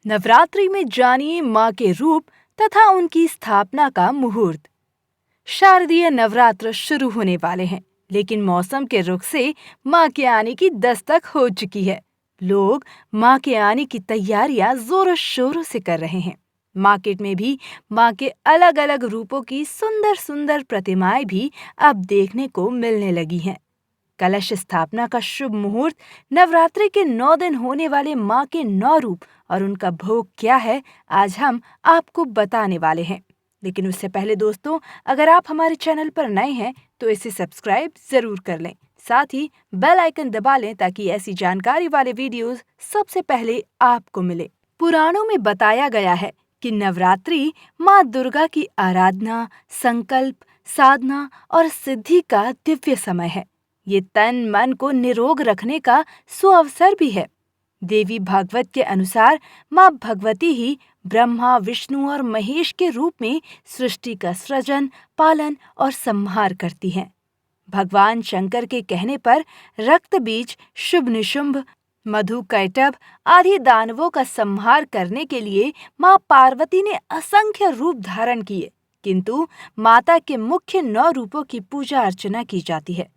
नवरात्रि में जानिए माँ के रूप तथा उनकी स्थापना का मुहूर्त। शारदीय नवरात्र शुरू होने वाले हैं, लेकिन मौसम के रुख से माँ के आने की दस्तक हो चुकी है। लोग माँ के आने की तैयारियां जोरों शोरों से कर रहे हैं। मार्केट में भी माँ के अलग अलग रूपों की सुंदर सुंदर प्रतिमाएं भी अब देखने को मिलने लगी हैं। कलश स्थापना का शुभ मुहूर्त, नवरात्रि के 9 दिन होने वाले माँ के 9 रूप और उनका भोग क्या है, आज हम आपको बताने वाले हैं। लेकिन उससे पहले दोस्तों, अगर आप हमारे चैनल पर नए हैं तो इसे सब्सक्राइब जरूर कर लें। साथ ही बेल आइकन दबा लें ताकि ऐसी जानकारी वाले वीडियोस सबसे पहले आपको मिले। पुराणों में बताया गया है कि नवरात्रि माँ दुर्गा की आराधना, संकल्प, साधना और सिद्धि का दिव्य समय है। ये तन मन को निरोग रखने का सुअवसर भी है। देवी भागवत के अनुसार माँ भगवती ही ब्रह्मा, विष्णु और महेश के रूप में सृष्टि का सृजन, पालन और संहार करती हैं। भगवान शंकर के कहने पर रक्त बीज, शुभ निशुंभ, मधु कैटभ आदि दानवों का संहार करने के लिए माँ पार्वती ने असंख्य रूप धारण किए, किंतु माता के मुख्य 9 रूपों की पूजा अर्चना की जाती है।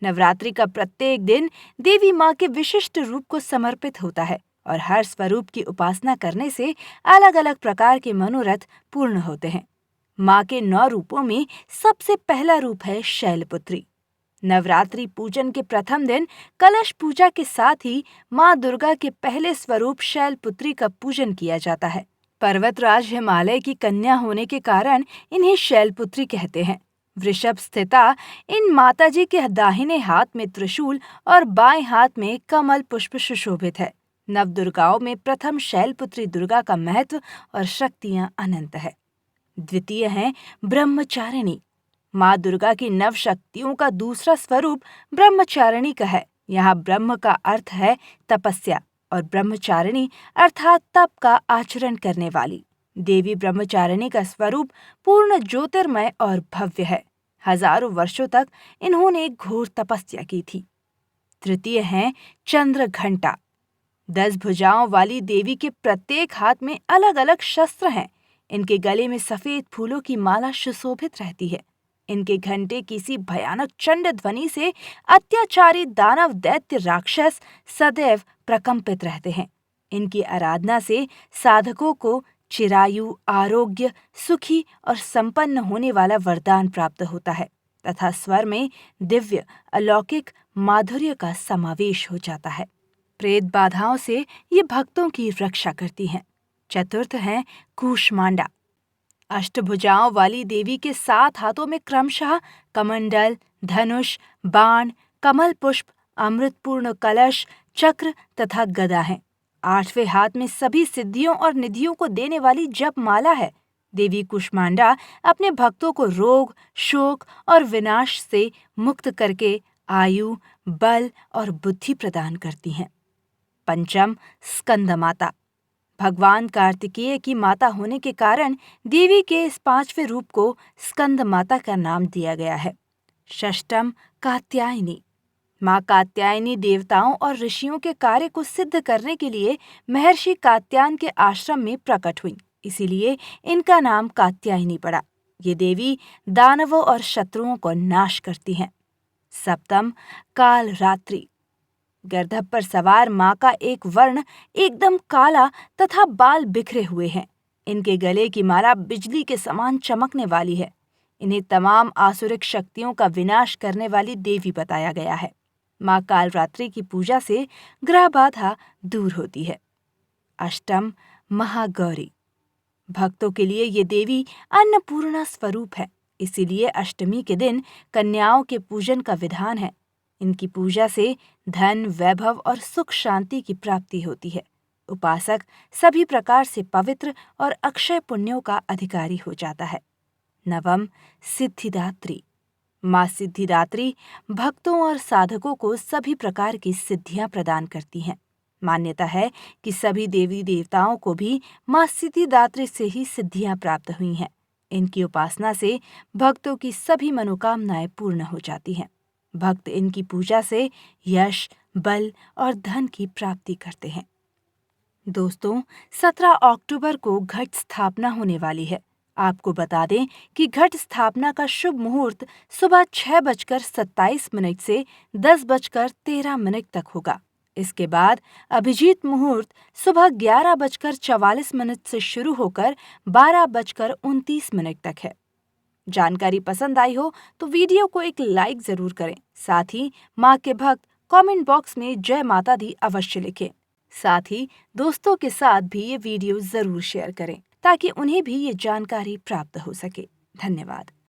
नवरात्रि का प्रत्येक दिन देवी माँ के विशिष्ट रूप को समर्पित होता है और हर स्वरूप की उपासना करने से अलग अलग प्रकार के मनोरथ पूर्ण होते हैं। माँ के 9 रूपों में सबसे पहला रूप है शैलपुत्री। नवरात्रि पूजन के प्रथम दिन कलश पूजा के साथ ही माँ दुर्गा के पहले स्वरूप शैलपुत्री का पूजन किया जाता है। पर्वतराज हिमालय की कन्या होने के कारण इन्हें शैलपुत्री कहते हैं। वृषभ स्थिता इन माताजी के दाहिने हाथ में त्रिशूल और बाएं हाथ में कमल पुष्प सुशोभित है। नवदुर्गाओं में प्रथम शैलपुत्री दुर्गा का महत्व और शक्तियां अनंत है। द्वितीय है ब्रह्मचारिणी। माँ दुर्गा की नव शक्तियों का दूसरा स्वरूप ब्रह्मचारिणी का है। यहाँ ब्रह्म का अर्थ है तपस्या और ब्रह्मचारिणी अर्थात तप का आचरण करने वाली। देवी ब्रह्मचारिणी का स्वरूप पूर्ण ज्योतिर्मय और भव्य है। हजारों वर्षों तक इन्होंने घोर तपस्या की थी। तृतीय है चंद्र घंटा। 10 भुजाओं वाली देवी के प्रत्येक हाथ में अलग अलग शस्त्र हैं। इनके गले में सफेद फूलों की माला सुशोभित रहती है। इनके घंटे किसी भयानक चंड ध्वनि से अत्याचारी दानव दैत्य राक्षस सदैव प्रकंपित रहते हैं। इनकी आराधना से साधकों को चिरायु, आरोग्य, सुखी और संपन्न होने वाला वरदान प्राप्त होता है तथा स्वर में दिव्य अलौकिक माधुर्य का समावेश हो जाता है। प्रेत बाधाओं से ये भक्तों की रक्षा करती हैं। चतुर्थ है कूष्मांडा। अष्टभुजाओं वाली देवी के 7 हाथों में क्रमशः कमंडल, धनुष, बाण, कमल पुष्प, अमृतपूर्ण कलश, चक्र तथा गदा हैं। 8वें हाथ में सभी सिद्धियों और निधियों को देने वाली जप माला है। देवी कुष्मांडा अपने भक्तों को रोग, शोक और विनाश से मुक्त करके आयु, बल और बुद्धि प्रदान करती हैं। पंचम स्कंद माता। भगवान कार्तिकेय की माता होने के कारण देवी के इस 5वें रूप को स्कंद माता का नाम दिया गया है। षष्ठम कात्यायनी। माँ कात्यायनी देवताओं और ऋषियों के कार्य को सिद्ध करने के लिए महर्षि कात्यायन के आश्रम में प्रकट हुई, इसीलिए इनका नाम कात्यायनी पड़ा। ये देवी दानवों और शत्रुओं को नाश करती हैं। सप्तम काल रात्रि। गर्दभ पर सवार माँ का एक वर्ण एकदम काला तथा बाल बिखरे हुए हैं। इनके गले की माला बिजली के समान चमकने वाली है। इन्हें तमाम आसुरिक शक्तियों का विनाश करने वाली देवी बताया गया है। माँ कालरात्रि की पूजा से ग्रह बाधा दूर होती है। अष्टम महागौरी। भक्तों के लिए ये देवी अन्नपूर्णा स्वरूप है, इसीलिए अष्टमी के दिन कन्याओं के पूजन का विधान है। इनकी पूजा से धन, वैभव और सुख शांति की प्राप्ति होती है। उपासक सभी प्रकार से पवित्र और अक्षय पुण्यों का अधिकारी हो जाता है। नवम सिद्धिदात्री। माँ सिद्धिदात्री भक्तों और साधकों को सभी प्रकार की सिद्धियां प्रदान करती हैं। मान्यता है कि सभी देवी देवताओं को भी माँ सिद्धिदात्री से ही सिद्धियां प्राप्त हुई हैं। इनकी उपासना से भक्तों की सभी मनोकामनाएं पूर्ण हो जाती हैं। भक्त इनकी पूजा से यश, बल और धन की प्राप्ति करते हैं। दोस्तों, 17 अक्टूबर को घट स्थापना होने वाली है। आपको बता दें कि घट स्थापना का शुभ मुहूर्त सुबह 6:27 से 10:13 तक होगा। इसके बाद अभिजीत मुहूर्त सुबह 11:44 से शुरू होकर 12:29 तक है। जानकारी पसंद आई हो तो वीडियो को एक लाइक जरूर करें। साथ ही माँ के भक्त कमेंट बॉक्स में जय माता दी अवश्य लिखें। साथ ही दोस्तों के साथ भी ये वीडियो जरूर शेयर करें ताकि उन्हें भी ये जानकारी प्राप्त हो सके। धन्यवाद।